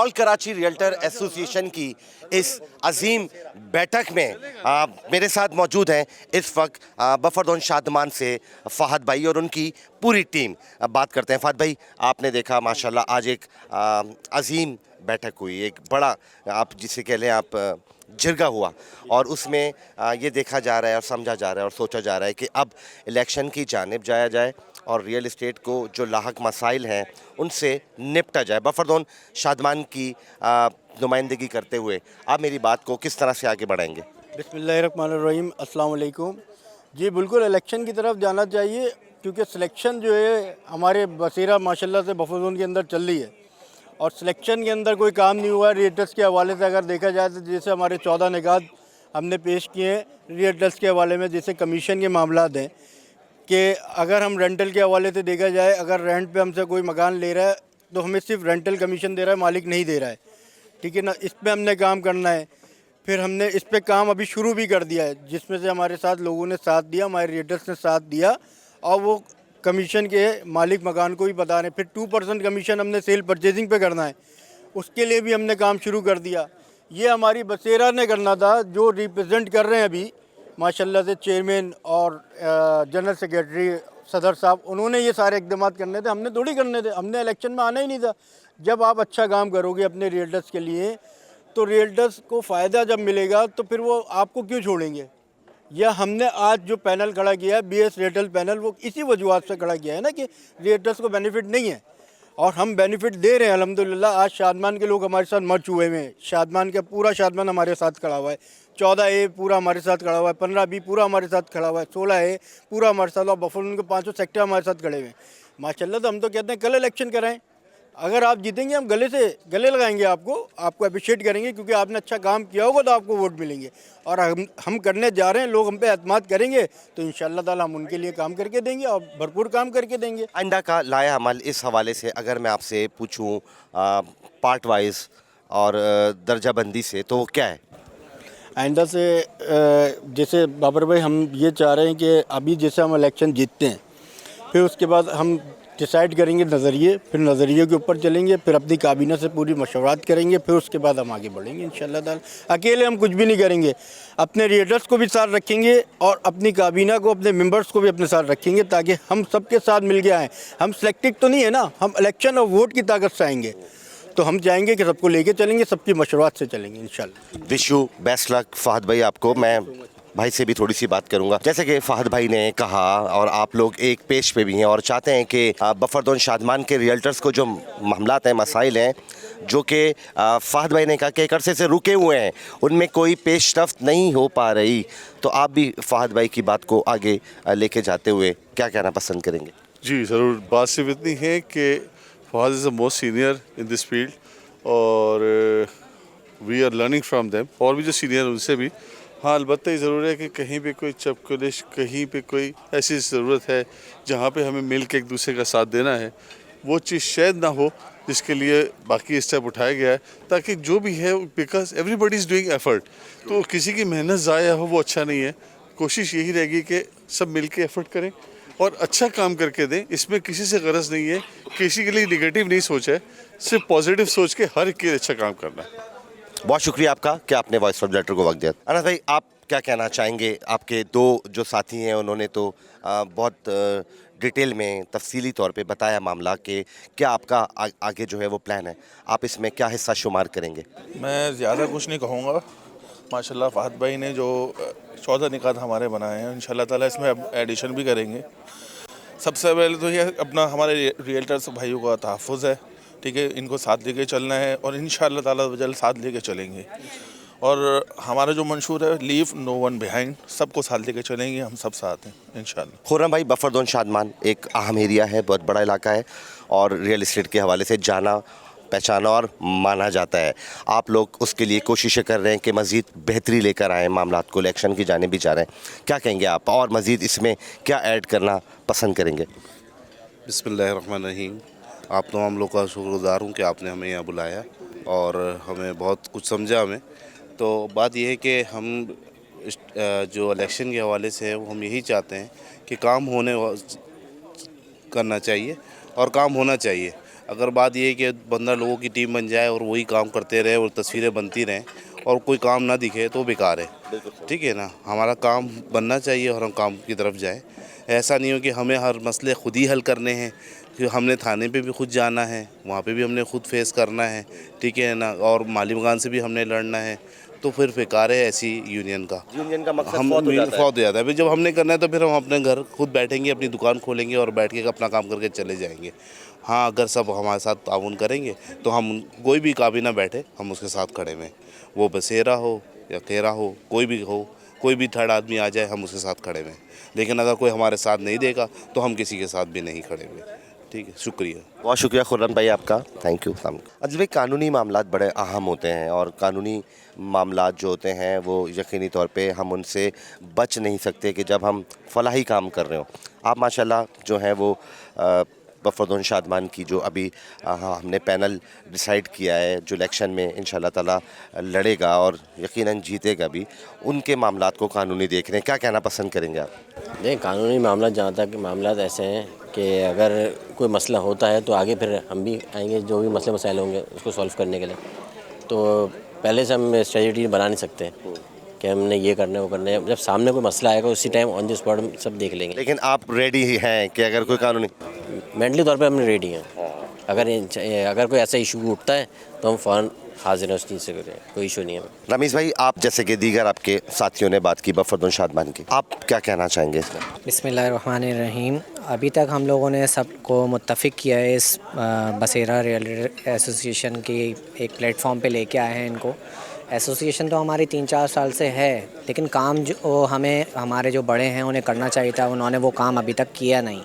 All Karachi realtor association की इस अजीम बैठक में मेरे साथ मौजूद हैं इस वक्त बफरदौन शादमान से फ़हद भाई और उनकी पूरी टीम। बात करते हैं फ़हद भाई, आपने देखा माशाल्लाह आज एक अजीम बैठक हुई, एक बड़ा आप जिसे कह लें आप जिरगा हुआ, और उसमें ये देखा जा रहा है और समझा जा रहा है और सोचा जा रहा है कि अब इलेक्शन की जानिब जाया जाए और रियल इस्टेट को जो लाहक मसाइल हैं उनसे निपटा जाए। बफरदौन शादमान की नुमाइंदगी करते हुए आप मेरी बात को किस तरह से आगे बढ़ाएंगे? बिस्मिल्लाहिर्रहमानिर्रहीम, अस्सलाम वालेकुम। जी बिल्कुल इलेक्शन की तरफ जाना चाहिए, क्योंकि सिलेक्शन जो है हमारे बसेरा माशाल्लाह से बफरदौन के अंदर चल रही है और सिलेक्शन के अंदर कोई काम नहीं हुआ है। रियल्टर्स के हवाले से अगर देखा जाए तो जैसे हमारे 14 निकात हमने पेश किए हैं रियल्टर्स के हवाले में, जैसे कमीशन के मामला हैं कि अगर हम रेंटल के हवाले से देखा जाए, अगर रेंट पे हमसे कोई मकान ले रहा है तो हमें सिर्फ रेंटल कमीशन दे रहा है, मालिक नहीं दे रहा है, ठीक है ना। इस पे हमने काम करना है। फिर हमने इस पे काम अभी शुरू भी कर दिया है, जिसमें से हमारे साथ लोगों ने साथ दिया, हमारे रियल्टर्स ने साथ दिया और वो कमीशन के मालिक मकान को भी बता रहे हैं। फिर 2% कमीशन हमने सेल परचेजिंग पे करना है, उसके लिए भी हमने काम शुरू कर दिया। ये हमारी बसेरा ने करना था, जो रिप्रेजेंट कर रहे हैं अभी माशाल्लाह से चेयरमैन और जनरल सेक्रेटरी सदर साहब, उन्होंने ये सारे इकदाम करने थे, हमने थोड़ी करने थे। हमने इलेक्शन में आना ही नहीं था। जब आप अच्छा काम करोगे अपने रियल्टर्स के लिए तो रियल्टर्स को फ़ायदा जब मिलेगा तो फिर वो आपको क्यों छोड़ेंगे। या हमने आज जो पैनल खड़ा किया है BS रियल्टर पैनल, वो इसी वजूहत से खड़ा किया है ना कि रियल्टर्स को बेनिफिट नहीं है और हम बेनिफिट दे रहे हैं अल्हम्दुलिल्लाह। आज शादमान के लोग हमारे साथ मर्ज हुए हैं, शादमान का पूरा शादमान हमारे साथ खड़ा हुआ है, 14A पूरा हमारे साथ खड़ा हुआ है, 15B पूरा हमारे साथ खड़ा हुआ है, 16A पूरा हमारे साथ, और बफरदौन के 5 सेक्टर हमारे साथ खड़े हुए हैं माशाल्लाह। तो हम तो कहते हैं कल इलेक्शन कराएं, अगर आप जीतेंगे हम गले लगाएंगे, आपको अप्रिशिएट करेंगे, क्योंकि आपने अच्छा काम किया होगा तो आपको वोट मिलेंगे। और हम करने जा रहे हैं, लोग हम पे एतमाद करेंगे तो इंशाअल्लाह ताला हम उनके लिए काम करके देंगे और भरपूर काम करके देंगे। आइंदा का लाया अमल इस हवाले से अगर मैं आपसे पूछूं पार्ट वाइज और दर्जाबंदी से, तो वो क्या है? आइंदा से जैसे बाबर भाई, हम ये चाह रहे हैं कि अभी जैसे हम इलेक्शन जीतते हैं, फिर उसके बाद हम डिसाइड करेंगे नज़रिए, फिर नज़रिए के ऊपर चलेंगे, फिर अपनी काबीना से पूरी मशवरात करेंगे, फिर उसके बाद हम आगे बढ़ेंगे इंशाअल्लाह ताला। अकेले हम कुछ भी नहीं करेंगे, अपने रियल्टर्स को भी साथ रखेंगे और अपनी काबीना को, अपने मेंबर्स को भी अपने साथ रखेंगे, ताकि हम सबके साथ मिल के आएँ। हम सिलेक्टेड तो नहीं है ना, हम इलेक्शन और वोट की ताकत से आएंगे, तो हम चाहेंगे कि सबको लेके चलेंगे, सबकी मशवरात से चलेंगे इंशाल्लाह। Wish you best luck Fahd भाई। आपको मैं भाई से भी थोड़ी सी बात करूंगा। जैसे कि फ़हद भाई ने कहा और आप लोग एक पेश पे भी हैं और चाहते हैं कि बफरदौन शादमान के रियल्टर्स को जो मामलात हैं, मसाइल हैं, जो कि फ़हद भाई ने कहा कि एक अरसे से रुके हुए हैं, उनमें कोई पेशरफ्त नहीं हो पा रही, तो आप भी फ़हद भाई की बात को आगे लेके जाते हुए क्या कहना पसंद करेंगे? जी ज़रूर। बात सिर्फ इतनी है कि Fahad is the most senior in this field और we are learning from them, और भी जो सीनियर उनसे भी। हाँ, अलबत्ता ये ज़रूर है कि कहीं पे कोई चपकलिश, कहीं पे कोई ऐसी ज़रूरत है जहाँ पे हमें मिल के एक दूसरे का साथ देना है, वो चीज़ शायद ना हो, जिसके लिए बाकी स्टेप उठाया गया है, ताकि जो भी है, because everybody is doing effort, तो किसी की मेहनत ज़ाया हो वो अच्छा नहीं है। कोशिश यही रहेगी कि सब मिल के एफर्ट करें और अच्छा काम करके दें। इसमें किसी से गरज नहीं है, किसी के लिए निगेटिव नहीं सोचा है, सिर्फ पॉजिटिव सोच के हर एक के लिए अच्छा काम करना है। बहुत शुक्रिया आपका कि आपने वॉइस ऑफ लेटर को वक्त दिया। अनस भाई, आप क्या कहना चाहेंगे? आपके दो जो साथी हैं उन्होंने तो बहुत डिटेल में तफसीली तौर पे बताया मामला कि क्या आपका आगे जो है वो प्लान है, आप इसमें क्या हिस्सा शुमार करेंगे? मैं ज़्यादा कुछ नहीं कहूँगा। माशाल्लाह फ़हद भाई ने जो 14 निकात हमारे बनाए हैं, इंशाल्लाह ताला इसमें अब एडिशन भी करेंगे। सबसे पहले तो ये अपना हमारे रियल्टर्स भाइयों का तहफ़्फ़ुज़ है, ठीक है, इनको साथ लेके चलना है और इंशाल्लाह ताला जल्द साथ लेके चलेंगे। और हमारा जो मंशूर है, लीव नो वन बिहाइंड, सबको साथ लेके चलेंगे, हम सब साथ हैं इंशाल्लाह। खुर्रम भाई, बफरदौन शादमान एक अहम एरिया है, बहुत बड़ा इलाका है और रियल इस्टेट के हवाले से जाना पहचाना और माना जाता है। आप लोग उसके लिए कोशिशें कर रहे हैं कि मज़ीद बेहतरी लेकर आएँ, मामलात को इलेक्शन की जाने भी जा रहे हैं, क्या कहेंगे आप और मज़ीद इसमें क्या ऐड करना पसंद करेंगे? बिस्मिल्लाहिर्रहमानिर्रहीम। आप तमाम लोग का शुक्रगुज़ार हूँ कि आपने हमें यहाँ बुलाया और हमें बहुत कुछ समझा हमें। तो बात यह है कि हम जो इलेक्शन के हवाले से है, वो हम यही चाहते हैं कि काम करना चाहिए और काम होना चाहिए। अगर बात ये है कि 15 लोगों की टीम बन जाए और वही काम करते रहे और तस्वीरें बनती रहें और कोई काम ना दिखे तो बेकार है। ठीक है ना, हमारा काम बनना चाहिए और हम काम की तरफ जाएं। ऐसा नहीं हो कि हमें हर मसले खुद ही हल करने हैं, कि हमने थाने पे भी खुद जाना है, वहाँ पे भी हमने खुद फेस करना है। ठीक है ना, और माली मकान से भी हमने लड़ना है, तो फिर बेकार है ऐसी यूनियन का मकसद हम फौत हो जाता है। फौत हो जाता है। फिर जब हमने करना है तो फिर हम अपने घर खुद बैठेंगे, अपनी दुकान खोलेंगे और बैठ के अपना काम करके चले जाएंगे। हाँ, अगर सब हमारे साथ ताउन करेंगे तो हम कोई भी काबीना बैठे हम उसके साथ खड़े में, वो बसेरा हो या केरा हो, कोई भी हो, कोई भी थर्ड आदमी आ जाए हम उसके साथ खड़े में। लेकिन अगर कोई हमारे साथ नहीं देगा तो हम किसी के साथ भी नहीं खड़े हुए। ठीक है, शुक्रिया। बहुत शुक्रिया खुर्रम भाई आपका, थैंक यू। अजीज भाई, कानूनी मामलात बड़े अहम होते हैं और कानूनी मामलात जो होते हैं वो यकीनी तौर पे हम उनसे बच नहीं सकते कि जब हम फलाही काम कर रहे हो। आप माशाल्लाह जो हैं वो बफरदौन शादमान की जो अभी हमने पैनल डिसाइड किया है जो इलेक्शन में इंशाल्लाह ताला लड़ेगा और यकीनन जीतेगा भी, उनके मामलात को कानूनी देख रहे हैं, क्या कहना पसंद करेंगे आप? नहीं, कानूनी मामला जहाँ तक मामला ऐसे हैं कि अगर कोई मसला होता है तो आगे फिर हम भी आएंगे, जो भी मसले मसाइल होंगे उसको सॉल्व करने के लिए। तो पहले से हम स्ट्रेटजी बना नहीं सकते कि हमने ये करना है वो करना है। जब सामने कोई मसला आएगा उसी टाइम ऑन द स्पॉट हम सब देख लेंगे। लेकिन आप रेडी ही हैं कि अगर कोई कानूनी मेंटली तौर पे हम रेडी हैं। अगर कोई ऐसा इशू उठता है तो हम फ़ौरन हाजिर हैं उस चीज़ से करें, कोई इशू नहीं है। रमीज़ भाई, आप जैसे कि दीगर आपके साथियों ने बात की बफरदौन शादमान की, आप क्या कहना चाहेंगे इसमें? बिस्मिल्लाहिर्रहमानिर्रहीम। अभी तक हम लोगों ने सबको मुत्तफ़िक किया है, इस बसेरा रियल्टर एसोसिएशन की एक प्लेटफॉर्म पे लेके आए हैं इनको। एसोसिएशन तो हमारी 3-4 साल से है, लेकिन काम जो हमें हमारे जो बड़े हैं उन्हें करना चाहिए था, उन्होंने वो काम अभी तक किया नहीं।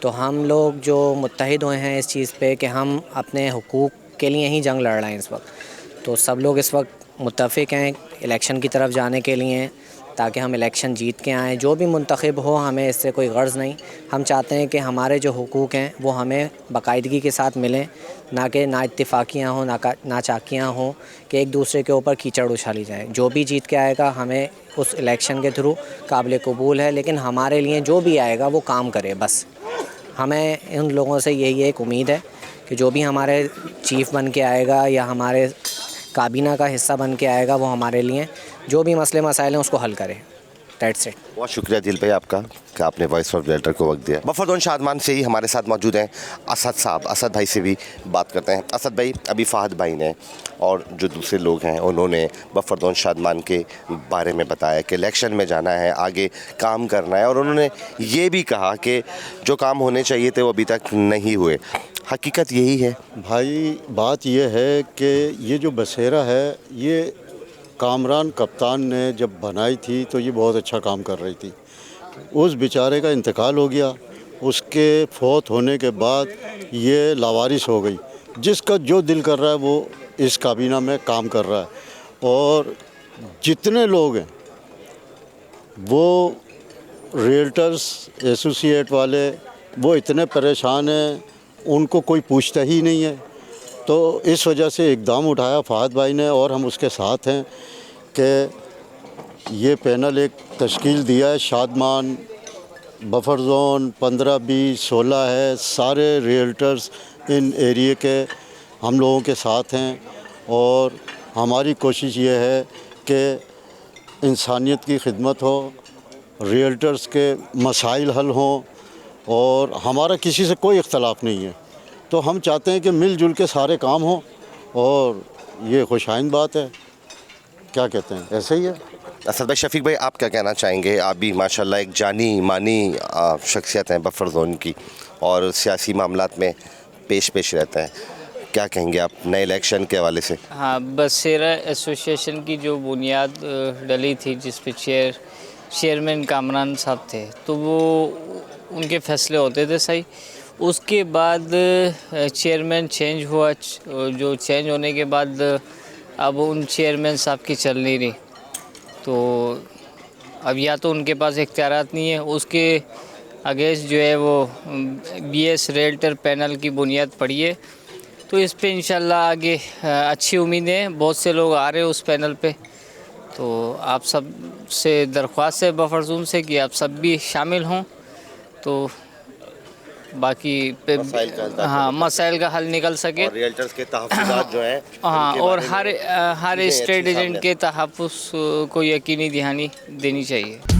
तो हम लोग जो मुत्तहिद हुए हैं इस चीज़ पे कि हम अपने हुकूक़ के लिए ही जंग लड़ रहे हैं इस वक्त। तो सब लोग इस वक्त मुत्तफ़िक हैं इलेक्शन की तरफ जाने के लिए, ताकि हम इलेक्शन जीत के आएँ। जो भी मुंतखब हो, हमें इससे कोई गर्ज़ नहीं। हम चाहते हैं कि हमारे जो हुकूक़ हैं वो हमें बाकायदगी के साथ मिलें, ना कि ना इत्तेफाकियाँ हों, ना चाकियाँ हों कि एक दूसरे के ऊपर कीचड़ उछाली जाए। जो भी जीत के आएगा हमें उस इलेक्शन के थ्रू काबिल कबूल है, लेकिन हमारे लिए जो भी आएगा वो काम करे बस। हमें उन लोगों से यही एक उम्मीद है कि जो भी हमारे चीफ़ बन के आएगा या हमारे काबीना का हिस्सा बन के आएगा वो हमारे लिए जो भी मसले मसाइल हैं उसको हल करे। That's it. बहुत शुक्रिया दिल भाई आपका कि आपने वॉइस ऑफ रियल्टर को वक्त दिया। बफरदौन शादमान से ही हमारे साथ मौजूद हैं असद साहब। असद भाई से भी बात करते हैं। असद भाई, अभी फ़हद भाई ने और जो दूसरे लोग हैं उन्होंने बफरदौन शादमान के बारे में बताया कि इलेक्शन में जाना है, आगे काम करना है, और उन्होंने ये भी कहा कि जो काम होने चाहिए थे वो अभी तक नहीं हुए। हकीकत यही है भाई। बात यह है कि ये जो बसेरा है ये कामरान कप्तान ने जब बनाई थी तो ये बहुत अच्छा काम कर रही थी। उस बेचारे का इंतकाल हो गया, उसके फौत होने के बाद ये लावारिस हो गई। जिसका जो दिल कर रहा है वो इस काबीना में काम कर रहा है, और जितने लोग हैं वो रियल्टर्स एसोसिएट वाले वो इतने परेशान हैं, उनको कोई पूछता ही नहीं है। तो इस वजह से इक़दाम उठाया फ़हद भाई ने, और हम उसके साथ हैं कि ये पैनल एक तश्कील दिया है। शादमान, बफर जोन 15, 20, 16 है, सारे रियल्टर्स इन एरिए के हम लोगों के साथ हैं, और हमारी कोशिश ये है कि इंसानियत की खिदमत हो, रियल्टर्स के मसाइल हल हों, और हमारा किसी से कोई इख्तलाफ नहीं है। तो हम चाहते हैं कि मिलजुल के सारे काम हों, और ये खुशाइन बात है। क्या कहते हैं, ऐसे ही है। असद भाई, शफीक भाई, आप क्या कहना चाहेंगे? आप भी माशाल्लाह एक जानी मानी शख्सियत हैं बफर जोन की और सियासी मामलात में पेश रहते हैं, क्या कहेंगे आप नए इलेक्शन के हवाले से? हाँ, बसेरा एसोसिएशन की जो बुनियाद डली थी, जिस पे चेयरमैन कामरान साहब थे, तो वो उनके फैसले होते थे सही। उसके बाद चेयरमैन चेंज हुआ, जो चेंज होने के बाद अब उन चेयरमैन साहब की चल नहीं रही। तो अब या तो उनके पास इख्तियारात नहीं है, उसके अगेंस्ट जो है वो बीएस रियल्टर पैनल की बुनियाद पड़ी है। तो इस पे इंशाल्लाह आगे अच्छी उम्मीदें हैं। बहुत से लोग आ रहे हैं उस पैनल पे। तो आप सब से दरख्वास्त है बफर जोन से कि आप सब भी शामिल हों। तो बाकी मसाइल का हल तक हाँ मसाइल का हल निकल सके। और रियल्टर्स के तहफ़्फ़ुज़ात जो हैं हाँ उनके और बारे में हर चीज़ें स्टेट अच्छी एजेंट सामने के तहफ़्फ़ुज़ को यकीनी दहानी देनी चाहिए।